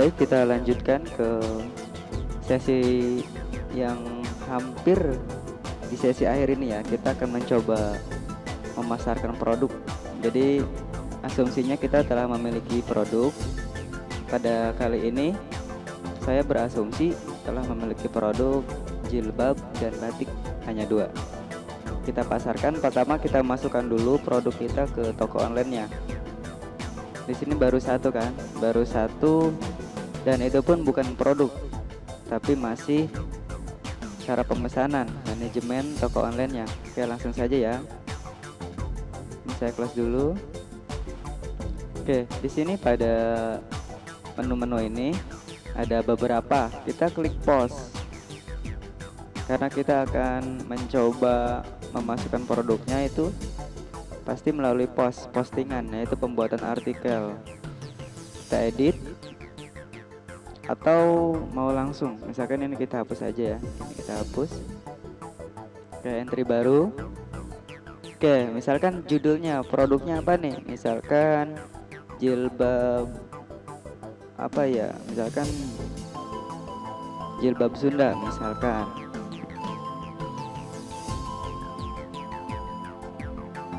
Baik, kita lanjutkan ke sesi yang hampir di sesi akhir ini ya. Kita akan mencoba memasarkan produk. Jadi asumsinya kita telah memiliki produk. Pada kali ini saya berasumsi telah memiliki produk jilbab dan batik, hanya dua. Kita pasarkan. Pertama kita masukkan dulu produk kita ke toko online-nya. Di sini baru satu kan, baru satu, dan itu pun bukan produk, tapi masih cara pemesanan, manajemen toko online-nya. Oke, langsung saja ya. Ini saya close dulu. Oke, di sini pada menu-menu ini ada beberapa. Kita klik post karena kita akan mencoba memasukkan produknya itu pasti melalui postingan, yaitu pembuatan artikel. Kita edit atau mau langsung, misalkan ini kita hapus aja ya, ini kita hapus. Oke, entry baru. Oke, misalkan judulnya, produknya apa nih, misalkan jilbab apa ya, misalkan jilbab Sunda misalkan.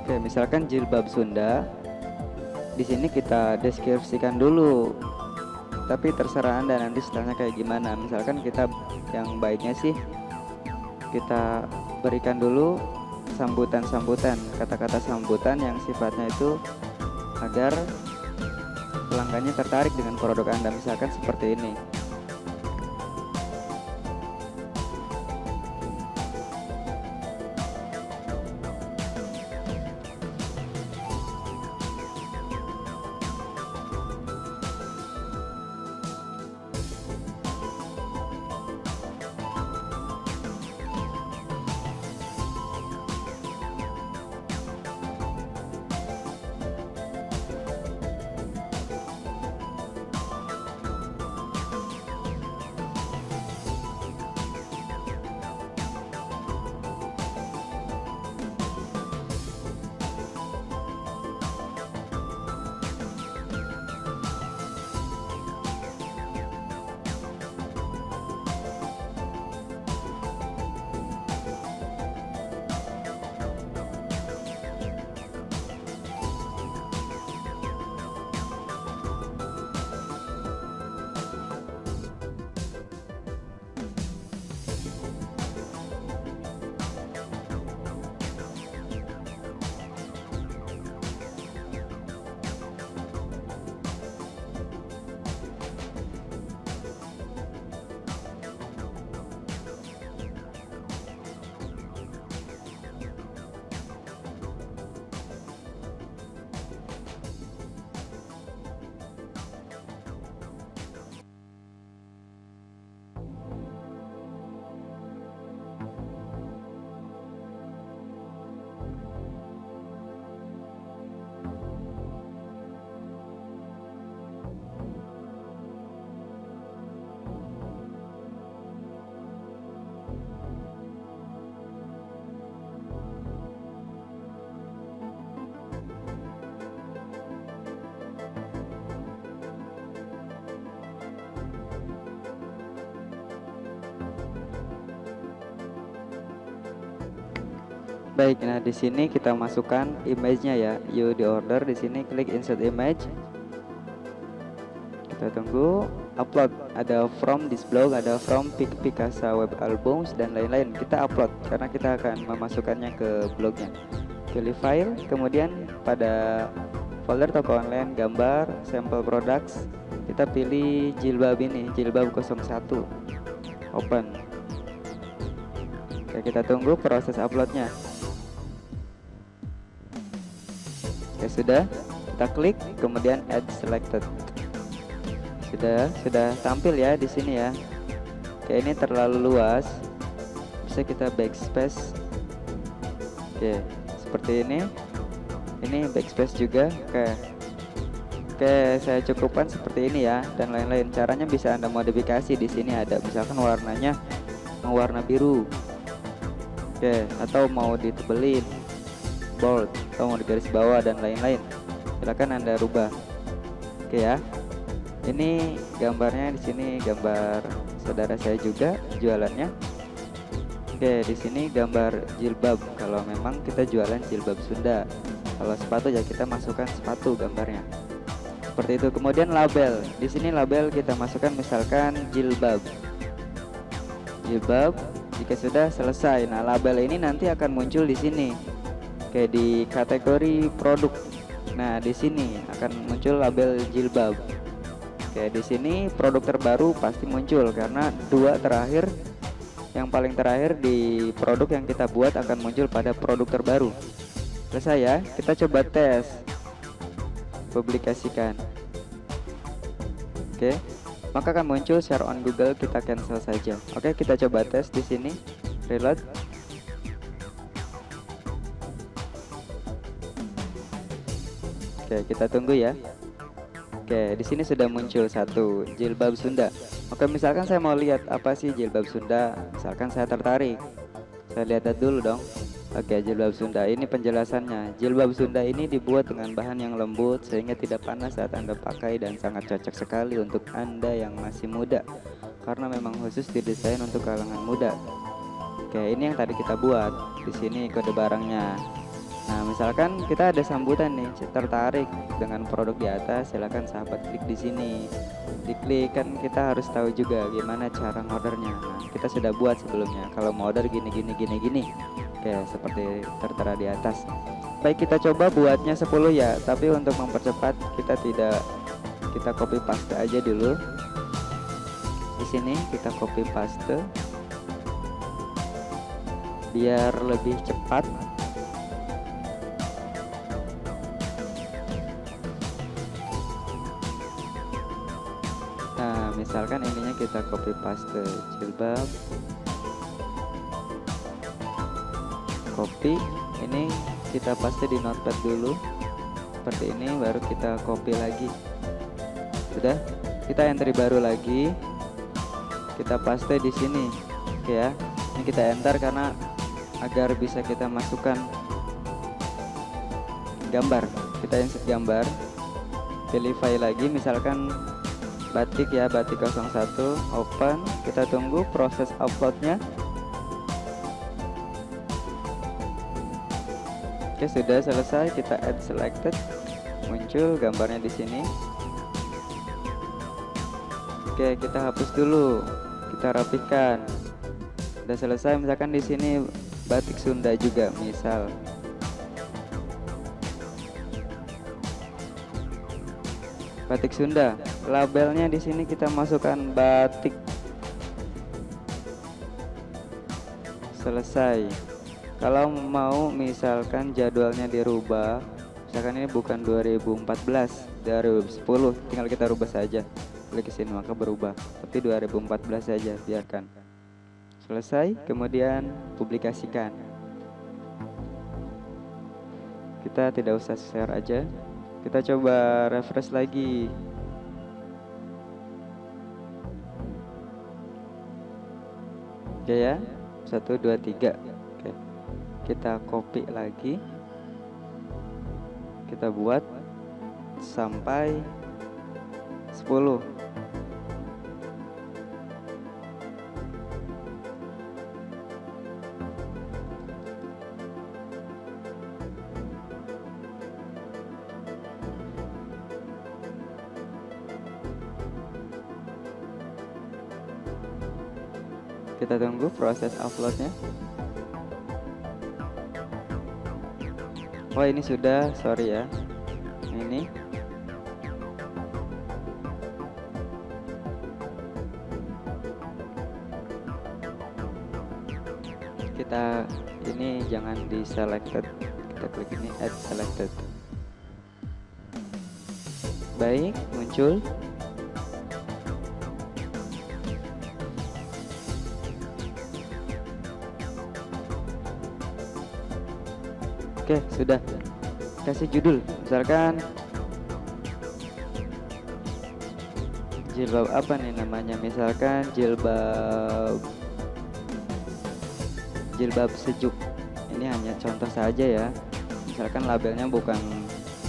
Oke, misalkan jilbab Sunda. Di sini kita deskripsikan dulu, tapi terserah Anda nanti setelahnya kayak gimana. Misalkan kita yang baiknya sih kita berikan dulu sambutan-sambutan, kata-kata sambutan yang sifatnya itu agar pelanggannya tertarik dengan produk Anda, misalkan seperti ini. Baik, nah di sini kita masukkan image-nya ya. You di order, di sini klik insert image. Kita tunggu upload. Ada from this blog, ada from Picasa web albums dan lain-lain. Kita upload karena kita akan memasukkannya ke blognya. Pilih file, kemudian pada folder toko online gambar sampel products kita pilih jilbab ini, jilbab 01. Open. Oke, kita tunggu proses uploadnya. Oke, sudah, kita klik kemudian add selected. Sudah tampil ya di sini ya. Oke, ini terlalu luas, bisa kita backspace. Oke, seperti ini backspace juga. Oke, saya cukupkan seperti ini ya, dan lain-lain. Caranya bisa Anda modifikasi. Di sini ada misalkan warnanya mau warna biru. Oke, atau mau ditebelin bold atau mau di garis bawah dan lain-lain, silakan Anda rubah. Oke ya. Ini gambarnya di sini gambar saudara saya juga jualannya. Oke, di sini gambar jilbab. Kalau memang kita jualan jilbab Sunda. Kalau sepatu ya kita masukkan sepatu gambarnya. Seperti itu. Kemudian label. Di sini label kita masukkan misalkan jilbab. Jilbab. Jika sudah selesai, nah label ini nanti akan muncul di sini. Oke, di kategori produk. Nah, di sini akan muncul label jilbab. Oke, di sini produk terbaru pasti muncul karena dua terakhir, yang paling terakhir di produk yang kita buat akan muncul pada produk terbaru. Selesai ya, kita coba tes. Publikasikan. Oke, maka akan muncul share on Google, kita cancel saja. Oke, kita coba tes di sini. Reload. Oke, kita tunggu ya. Oke, di sini sudah muncul satu jilbab Sunda. Oke, misalkan saya mau lihat apa sih jilbab Sunda. Misalkan saya tertarik, saya lihat dulu dong. Oke, jilbab Sunda ini penjelasannya. Jilbab Sunda ini dibuat dengan bahan yang lembut sehingga tidak panas saat Anda pakai dan sangat cocok sekali untuk Anda yang masih muda karena memang khusus didesain untuk kalangan muda. Oke, ini yang tadi kita buat. Di sini kode barangnya. Nah, misalkan kita ada sambutan nih, tertarik dengan produk di atas, silakan sahabat klik di sini. Diklik, kan kita harus tahu juga gimana cara ngordernya. Nah, kita sudah buat sebelumnya. Kalau mau order gini. Oke, seperti tertera di atas. Baik, kita coba buatnya 10 ya, tapi untuk mempercepat kita copy paste aja dulu. Di sini kita copy paste biar lebih cepat. Nah, misalkan ininya kita copy paste jilbab, copy, ini kita paste di notepad dulu seperti ini, baru kita copy lagi. Sudah, kita entry baru lagi, kita paste di sini. Oke ya, ini kita enter karena agar bisa kita masukkan gambar. Kita insert gambar, pilih file lagi, misalkan batik ya, batik 01, open, kita tunggu proses uploadnya. Oke, sudah selesai, kita add selected, muncul gambarnya di sini. Oke, kita hapus dulu, kita rapikan. Sudah selesai, misalkan di sini batik Sunda juga, misal. Batik Sunda, labelnya di sini kita masukkan batik. Selesai. Kalau mau misalkan jadwalnya dirubah, misalkan ini bukan 2014, 2010, tinggal kita rubah saja. Klik ke sini maka berubah, tapi 2014 saja, biarkan. Selesai, kemudian publikasikan. Kita tidak usah share aja. Kita coba refresh lagi. Oke ya, 1, 2, 3. Oke, kita copy lagi, kita buat sampai 10. Kita tunggu proses uploadnya. Oh, ini sudah, sorry ya. Ini kita, ini jangan di selected, kita klik ini add selected. Baik, muncul. Oke, sudah. Kasih judul, misalkan jilbab apa nih namanya, misalkan jilbab sejuk. Ini hanya contoh saja ya, misalkan labelnya bukan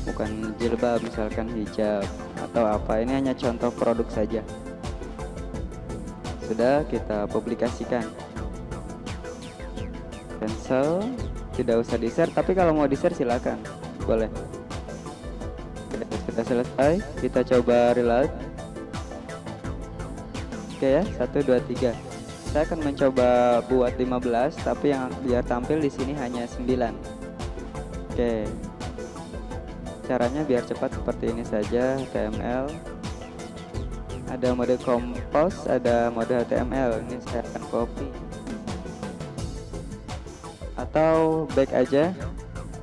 bukan jilbab, misalkan hijab atau apa. Ini hanya contoh produk saja. Sudah kita publikasikan. Cancel, tidak usah di-share, tapi kalau mau di-share silakan, boleh. Oke, sudah selesai, kita coba reload. Oke ya, 1 2 3. Saya akan mencoba buat 15, tapi yang biar tampil di sini hanya 9. Oke. Caranya biar cepat seperti ini saja, HTML. Ada mode compose, ada mode HTML. Ini saya akan copy. Atau back aja.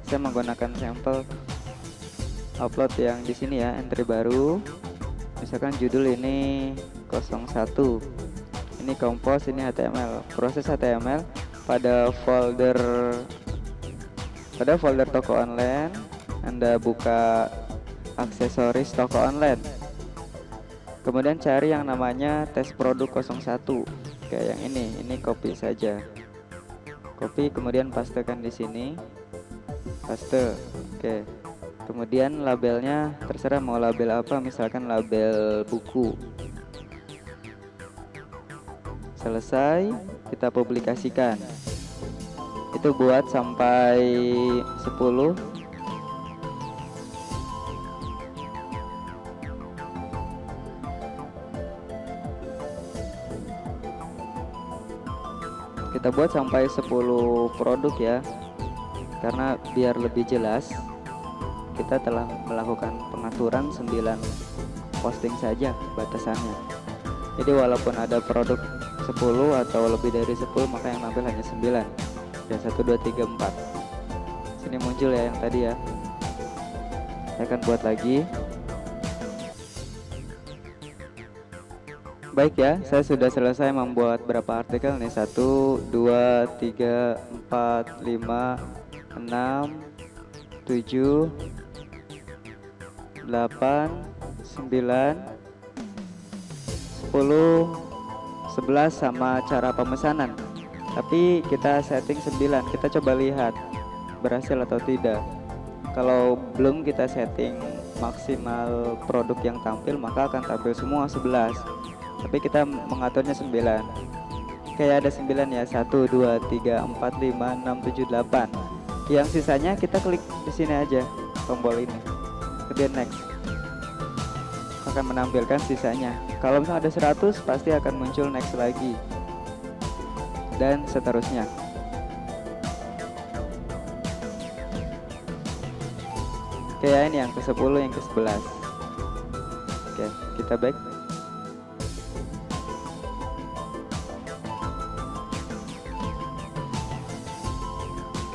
Saya menggunakan sampel upload yang di sini ya, entry baru. Misalkan judul ini 01. Ini compose, ini HTML. Proses HTML pada folder toko online. Anda buka aksesoris toko online. Kemudian cari yang namanya tes produk 01. Kayak yang ini copy saja. Copy kemudian pastekan di sini. Paste. Oke. Kemudian labelnya terserah mau label apa, misalkan label buku. Selesai, kita publikasikan. Itu buat sampai 10. Kita buat sampai 10 produk ya, karena biar lebih jelas kita telah melakukan pengaturan 9 posting saja batasannya. Jadi walaupun ada produk 10 atau lebih dari 10, maka yang tampil hanya 9. Ya, 1 2 3 4. Sini muncul ya yang tadi ya. Saya akan buat lagi. Baik ya, saya sudah selesai membuat berapa artikel nih? 1 2 3 4 5 6 7 8 9 10 11 sama cara pemesanan. Tapi kita setting 9. Kita coba lihat berhasil atau tidak. Kalau belum kita setting maksimal produk yang tampil, maka akan tampil semua 11. Tapi kita mengaturnya 9. Kayak ada 9 ya. 1 2 3 4 5 6 7 8. Yang sisanya kita klik di sini aja tombol ini. Kemudian next. Akan menampilkan sisanya. Kalau misalnya ada 100, pasti akan muncul next lagi. Dan seterusnya. Oke ya, ini yang ke-10, yang ke-11. Oke, kita back.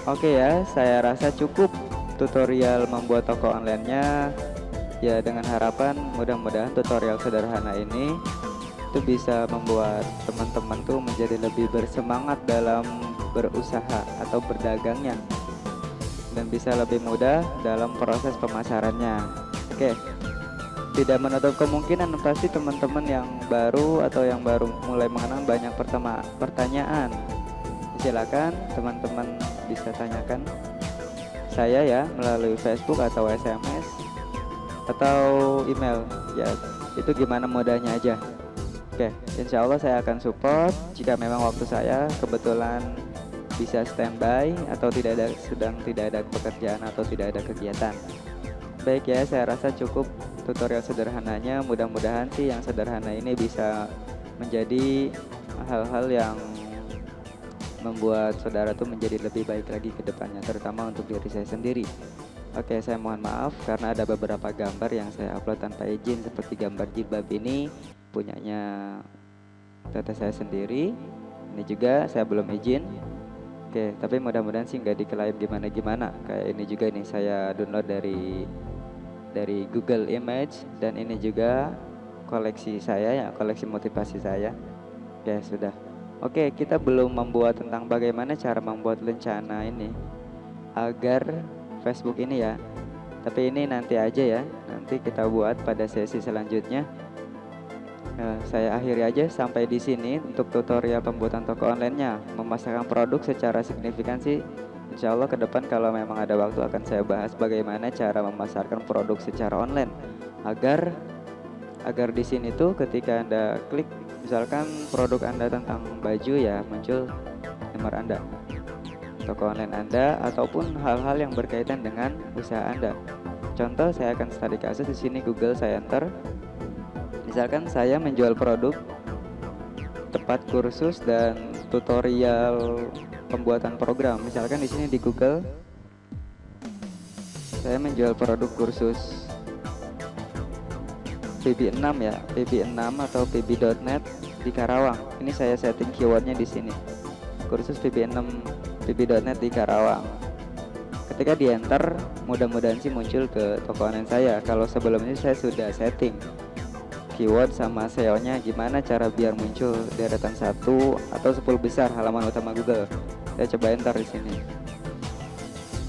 Oke ya, saya rasa cukup tutorial membuat toko online-nya. Ya, dengan harapan mudah-mudahan tutorial sederhana ini itu bisa membuat teman-teman tuh menjadi lebih bersemangat dalam berusaha atau berdagangnya, dan bisa lebih mudah dalam proses pemasarannya. Oke, tidak menutup kemungkinan pasti teman-teman yang baru atau yang baru mulai mengenal banyak pertanyaan. Silakan teman-teman bisa tanyakan saya ya melalui Facebook atau SMS atau email ya, itu gimana modanya aja. Oke, insya Allah saya akan support jika memang waktu saya kebetulan bisa standby atau sedang tidak ada pekerjaan atau tidak ada kegiatan. Baik ya, saya rasa cukup tutorial sederhananya. Mudah-mudahan sih yang sederhana ini bisa menjadi hal-hal yang membuat saudara tuh menjadi lebih baik lagi ke depannya, terutama untuk diri saya sendiri. Oke, saya mohon maaf karena ada beberapa gambar yang saya upload tanpa izin, seperti gambar jilbab ini punyanya teteh saya sendiri. Ini juga saya belum izin. Oke, tapi mudah-mudahan sih nggak diklaim gimana-gimana. Kayak ini juga nih saya download dari Google Image, dan ini juga koleksi saya ya, koleksi motivasi saya. Oke, sudah. Oke, kita belum membuat tentang bagaimana cara membuat lencana ini agar Facebook ini ya. Tapi ini nanti aja ya. Nanti kita buat pada sesi selanjutnya. Saya akhiri aja sampai di sini untuk tutorial pembuatan toko online-nya. Memasarkan produk secara signifikansi Insya Allah ke depan kalau memang ada waktu akan saya bahas bagaimana cara memasarkan produk secara online agar di sini tuh ketika Anda klik misalkan produk Anda tentang baju ya, muncul nomor Anda, toko online Anda, ataupun hal-hal yang berkaitan dengan usaha Anda. Contoh, saya akan studi kasus di sini, Google saya enter. Misalkan saya menjual produk tempat kursus dan tutorial pembuatan program. Misalkan di sini di Google saya menjual produk kursus PB6 ya, PB6 atau PB.net di Karawang. Ini saya setting keywordnya di sini. Kursus PB6 PB.net di Karawang. Ketika di enter, mudah-mudahan sih muncul ke toko online saya. Kalau sebelumnya saya sudah setting keyword sama SEO-nya gimana cara biar muncul deretan 1 atau 10 besar halaman utama Google. Saya coba enter di sini.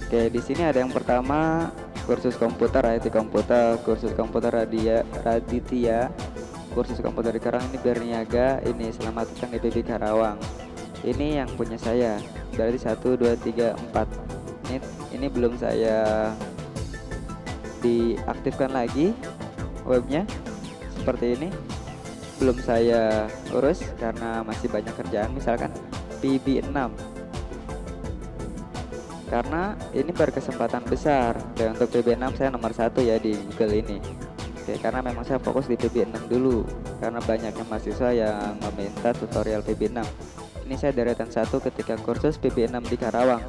Oke, di sini ada yang pertama kursus komputer, IT komputer, kursus komputer Raditya, kursus komputer di Karawang, ini Berniaga, ini selamat datang di PB Karawang. Ini yang punya saya. Berarti 1, 2, 3, 4. Ini belum saya diaktifkan lagi webnya seperti ini, belum saya urus karena masih banyak kerjaan. Misalkan PB6, karena ini berkesempatan besar dan untuk PB6 saya nomor 1 ya di Google ini. Oke, karena memang saya fokus di PB6 dulu karena banyaknya mahasiswa yang meminta tutorial PB6. Ini saya deretan 1 ketika kursus PB6 di Karawang.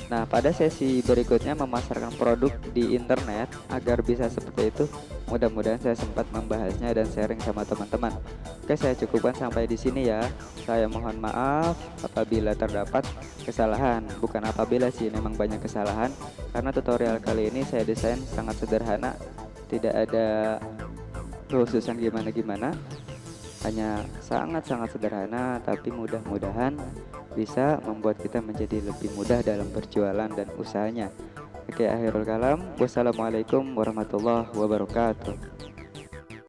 Nah, pada sesi berikutnya memasarkan produk di internet agar bisa seperti itu. Mudah-mudahan saya sempat membahasnya dan sharing sama teman-teman. Oke, saya cukupkan sampai di sini ya. Saya mohon maaf apabila terdapat kesalahan. Bukan apabila sih, memang banyak kesalahan. Karena tutorial kali ini saya desain sangat sederhana, tidak ada khususan gimana-gimana. Hanya sangat-sangat sederhana, tapi mudah-mudahan bisa membuat kita menjadi lebih mudah dalam berjualan dan usahanya. Oke, akhirul kalam. Wassalamualaikum warahmatullahi wabarakatuh.